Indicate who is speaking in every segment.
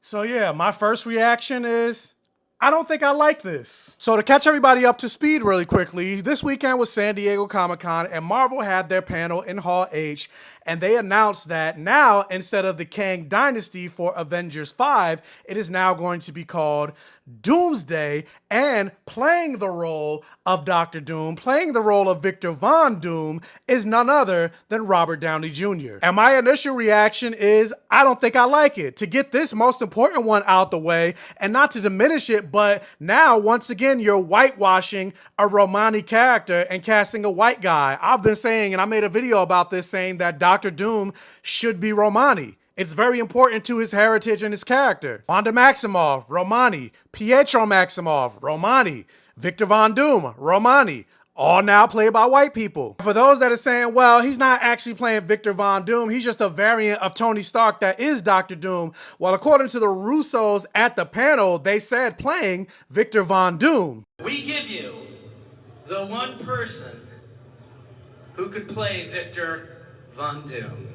Speaker 1: So yeah, my first reaction is, I don't think I like this. So to catch everybody up to speed really quickly, this weekend was San Diego Comic-Con and Marvel had their panel in Hall H, and they announced that now, instead of the Kang Dynasty for Avengers 5, it is now going to be called Doomsday, and playing the role of Dr. Doom, playing the role of Victor Von Doom, is none other than Robert Downey Jr. And my initial reaction is, I don't think I like it. To get this most important one out the way, and not to diminish it, but now, once again, you're whitewashing a Romani character and casting a white guy. I've been saying, and I made a video about this, saying that Dr. Doom should be Romani. It's very important to his heritage and his character. Wanda Maximoff, Romani. Pietro Maximoff, Romani. Victor Von Doom, Romani. All now played by white people. For those that are saying, well, he's not actually playing Victor Von Doom, he's just a variant of Tony Stark that is Dr. Doom. Well, according to the Russos at the panel, they said playing Victor Von Doom.
Speaker 2: We give you the one person who could play Victor Von Doom.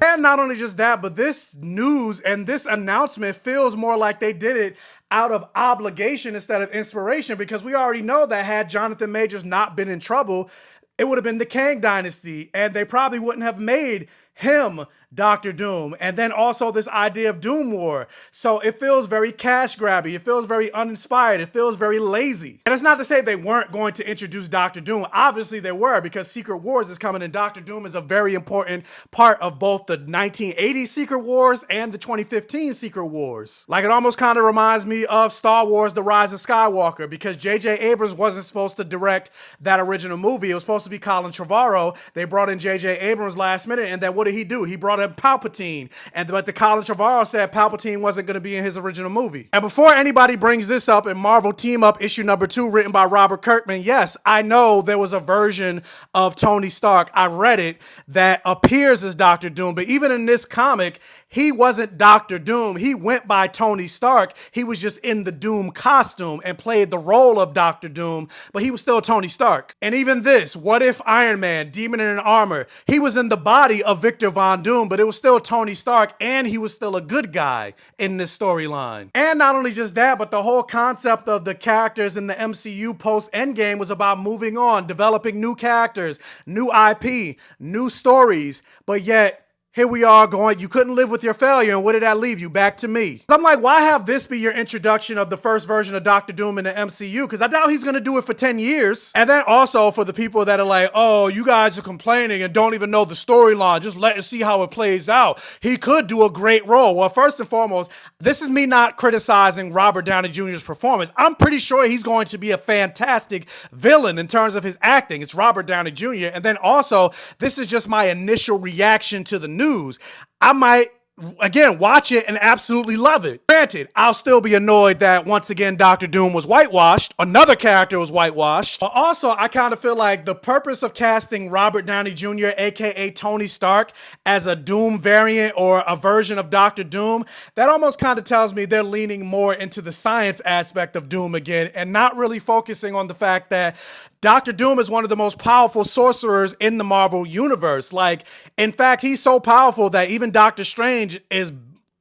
Speaker 1: And not only just that, but this news and this announcement feels more like they did it out of obligation instead of inspiration, because we already know that had Jonathan Majors not been in trouble, it would have been the Kang Dynasty, and they probably wouldn't have made him Dr. Doom, and then also this idea of Doom War. So it feels very cash grabby, it feels very uninspired, it feels very lazy. And it's not to say they weren't going to introduce Dr. Doom. Obviously they were, because Secret Wars is coming, and Dr. Doom is a very important part of both the 1980 Secret Wars and the 2015 Secret Wars. Like, it almost kind of reminds me of Star Wars: The Rise of Skywalker, because J.J. Abrams wasn't supposed to direct that original movie. It was supposed to be Colin Trevorrow. They brought in J.J. Abrams last minute, and then what did he do? He brought in Palpatine, but the Colin Trevorrow said Palpatine wasn't going to be in his original movie. And before anybody brings this up, in Marvel Team Up issue number 2, written by Robert Kirkman, yes, I know there was a version of Tony Stark, I read it, that appears as Dr. Doom, but even in this comic, he wasn't Dr. Doom. He went by Tony Stark. He was just in the Doom costume and played the role of Dr. Doom, but he was still Tony Stark. And even this, what if Iron Man, Demon in Armor, he was in the body of Victor Von Doom, but it was still Tony Stark, and he was still a good guy in this storyline. And not only just that, but the whole concept of the characters in the MCU post-Endgame was about moving on, developing new characters, new IP, new stories, but yet here we are going, you couldn't live with your failure, and what did that leave you? Back to me. I'm like, why have this be your introduction of the first version of Dr. Doom in the MCU? Because I doubt he's going to do it for 10 years. And then also for the people that are like, oh, you guys are complaining and don't even know the storyline, just let us see how it plays out. He could do a great role. Well, first and foremost, this is me not criticizing Robert Downey Jr.'s performance. I'm pretty sure he's going to be a fantastic villain in terms of his acting. It's Robert Downey Jr. And then also, this is just my initial reaction to the news. I might, again, watch it and absolutely love it. Granted, I'll still be annoyed that once again Dr. Doom was whitewashed, another character was whitewashed, but also I kind of feel like the purpose of casting Robert Downey Jr., aka Tony Stark, as a Doom variant or a version of Dr. Doom, that almost kind of tells me they're leaning more into the science aspect of Doom again and not really focusing on the fact that Dr. Doom is one of the most powerful sorcerers in the Marvel Universe. Like, in fact, he's so powerful that even Doctor Strange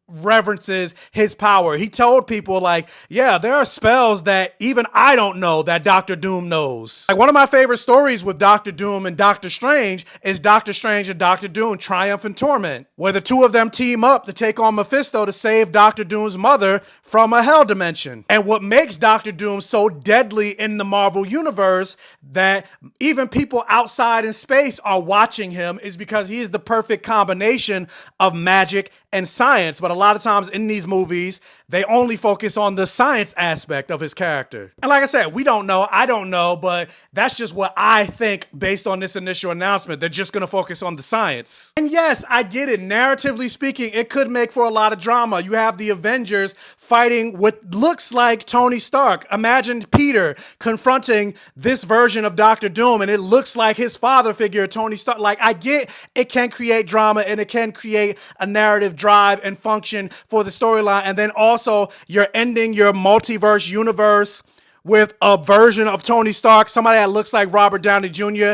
Speaker 1: reverences his power. He told people, like, yeah, there are spells that even I don't know that Dr. Doom knows. Like, one of my favorite stories with Dr. Doom and Doctor Strange is Doctor Strange and Dr. Doom Triumph and Torment, where the two of them team up to take on Mephisto to save Dr. Doom's mother from a hell dimension. And what makes Dr. Doom so deadly in the Marvel Universe that even people outside in space are watching him is because he is the perfect combination of magic and science. But a lot of times in these movies, they only focus on the science aspect of his character. And like I said, we don't know, I don't know, but that's just what I think based on this initial announcement. They're just gonna focus on the science. And yes, I get it. Narratively speaking, it could make for a lot of drama. You have the Avengers fighting what looks like Tony Stark. Imagine Peter confronting this version of Dr. Doom, and it looks like his father figure, Tony Stark. Like, I get it can create drama and it can create a narrative drive and function for the storyline. And then also you're ending your multiverse universe with a version of Tony Stark, somebody that looks like Robert Downey Jr.,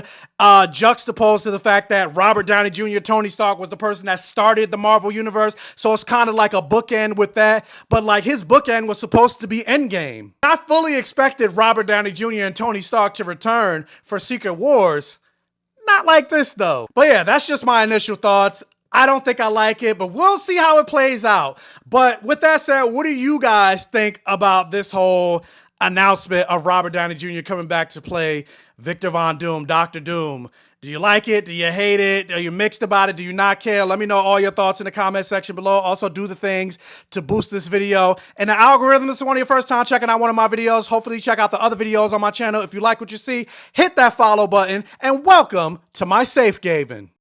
Speaker 1: juxtaposed to the fact that Robert Downey Jr., Tony Stark, was the person that started the Marvel Universe. So it's kind of like a bookend with that. But like his bookend was supposed to be Endgame. I fully expected Robert Downey Jr. and Tony Stark to return for Secret Wars. Not like this though. But yeah, that's just my initial thoughts. I don't think I like it, but we'll see how it plays out. But with that said, what do you guys think about this whole announcement of Robert Downey Jr. coming back to play Victor Von Doom, Doctor Doom? Do you like it? Do you hate it? Are you mixed about it? Do you not care? Let me know all your thoughts in the comment section below. Also, do the things to boost this video. And the algorithm, this is one of your first time checking out one of my videos. Hopefully, check out the other videos on my channel. If you like what you see, hit that follow button. And welcome to my safe haven.